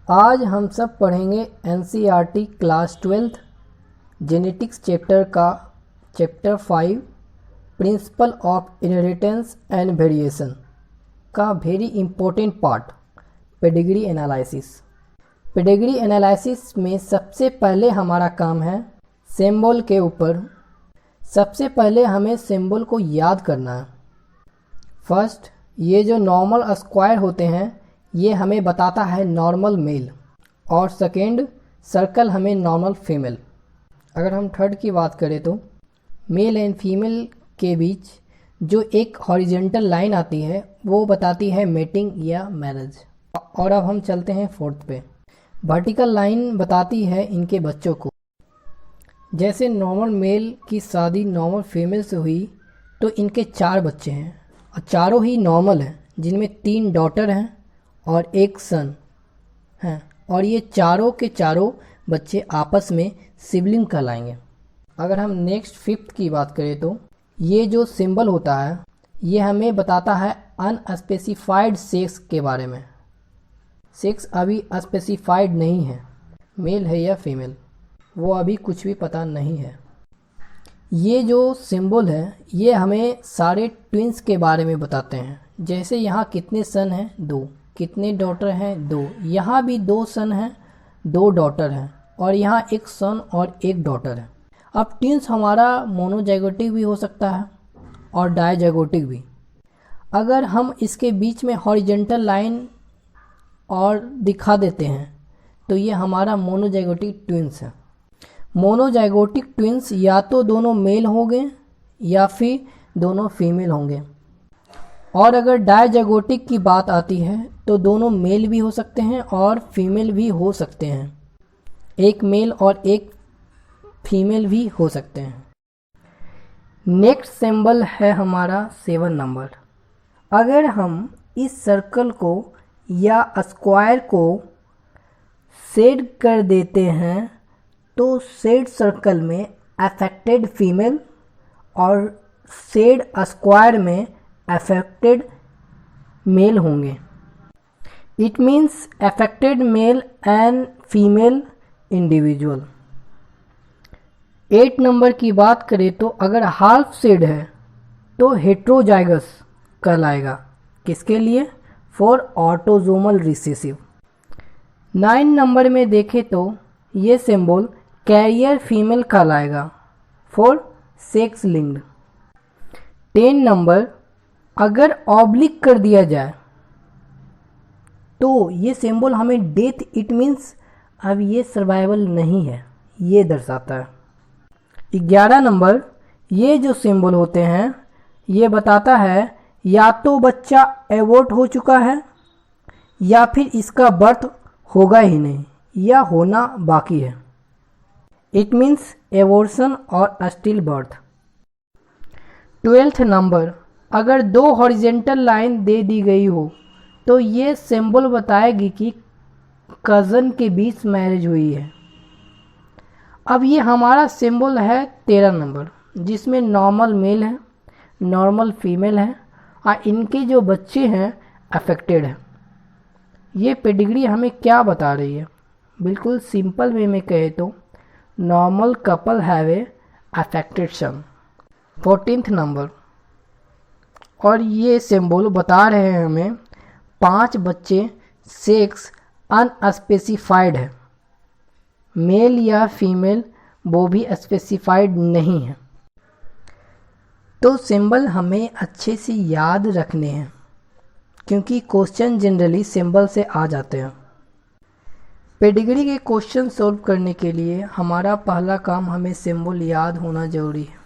आज हम सब पढ़ेंगे NCERT class 12th genetics chapter का chapter 5 principle of inheritance and variation का very important part pedigree analysis. Pedigree analysis में सबसे पहले हमारा काम है सिंबल के ऊपर। सबसे पहले हमें सिंबल को याद करना है। फर्स्ट, ये जो नॉर्मल स्क्वायर होते हैं ये हमें बताता है नॉर्मल मेल, और सेकेंड सर्कल हमें नॉर्मल फीमेल। अगर हम थर्ड की बात करें तो मेल एंड फीमेल के बीच जो एक हॉरिजेंटल लाइन आती है वो बताती है मेटिंग या मैरिज। और अब हम चलते हैं फोर्थ पे। वर्टिकल लाइन बताती है इनके बच्चों को। जैसे नॉर्मल मेल की शादी नॉर्मल फीमेल से हुई तो इनके 4 बच्चे हैं और चारों ही नॉर्मल हैं, जिनमें 3 डॉटर हैं और 1 सन हैं, और ये चारों के चारों बच्चे आपस में सिबलिंग कहलाएंगे। अगर हम नेक्स्ट फिफ्थ की बात करें तो ये जो सिंबल होता है ये हमें बताता है अनस्पेसिफाइड सेक्स के बारे में। सेक्स अभी स्पेसिफाइड नहीं है, मेल है या फीमेल वो अभी कुछ भी पता नहीं है। ये जो सिंबल है ये हमें सारे ट्विंस के बारे में बताते हैं। जैसे यहाँ कितने सन हैं 2, कितने डॉटर हैं 2, यहाँ भी 2 सन हैं 2 डॉटर हैं, और यहाँ 1 सन और 1 डॉटर है। अब ट्विंस हमारा मोनोजाइगोटिक भी हो सकता है और डायजाइगोटिक भी। अगर हम इसके बीच में हॉरिजेंटल लाइन और दिखा देते हैं तो ये हमारा मोनोजाइगोटिक ट्विंस है। मोनोजाइगोटिक ट्विंस या तो दोनों मेल होंगे या फिर दोनों फीमेल होंगे, और अगर डायजाइगोटिक की बात आती है तो दोनों मेल भी हो सकते हैं और फीमेल भी हो सकते हैं। एक मेल और एक फीमेल भी हो सकते हैं। नेक्स्ट सिंबल है हमारा 7 नंबर। अगर हम इस सर्कल को या स्क्वायर को शेड कर देते हैं तो शेड सर्कल में अफेक्टेड फीमेल और शेड स्क्वायर में अफेक्टेड मेल होंगे। It means affected male and female individual. 8 number की बात करें तो अगर हाफ शेड है तो हेट्रोजाइगस कहलाएगा। किसके लिए? For autosomal recessive. 9 नंबर में देखें तो ये सिंबल कैरियर फीमेल कहलाएगा फॉर सेक्स लिंक्ड। 10 नंबर अगर ऑब्लिक कर दिया जाए तो ये सिंबल हमें डेथ, इट मीन्स अब ये सर्वाइवल नहीं है, ये दर्शाता है। 11 नंबर ये जो सिंबल होते हैं ये बताता है या तो बच्चा एबॉर्ट हो चुका है या फिर इसका बर्थ होगा ही नहीं या होना बाकी है। इट मीन्स एबॉर्शन और स्टिल बर्थ। 12th नंबर अगर 2 हॉरिजेंटल लाइन दे दी गई हो तो ये सिंबल बताएगी कि कज़न के बीच मैरिज हुई है। अब ये हमारा सिंबल है 13 नंबर, जिसमें नॉर्मल मेल है, नॉर्मल फीमेल है और इनके जो बच्चे हैं अफेक्टेड है। ये पेडिग्री हमें क्या बता रही है? बिल्कुल सिंपल वे में कहे तो normal couple have a affected son. 14th number और ये सिंबल बता रहे हैं हमें 5 बच्चे सेक्स अनस्पेसिफाइड है, मेल या फीमेल वो भी स्पेसिफाइड नहीं है। तो सिंबल हमें अच्छे से याद रखने हैं क्योंकि क्वेश्चन जनरली सिंबल से आ जाते हैं। पेडिग्री के क्वेश्चन सॉल्व करने के लिए हमारा पहला काम हमें सिंबल याद होना जरूरी है।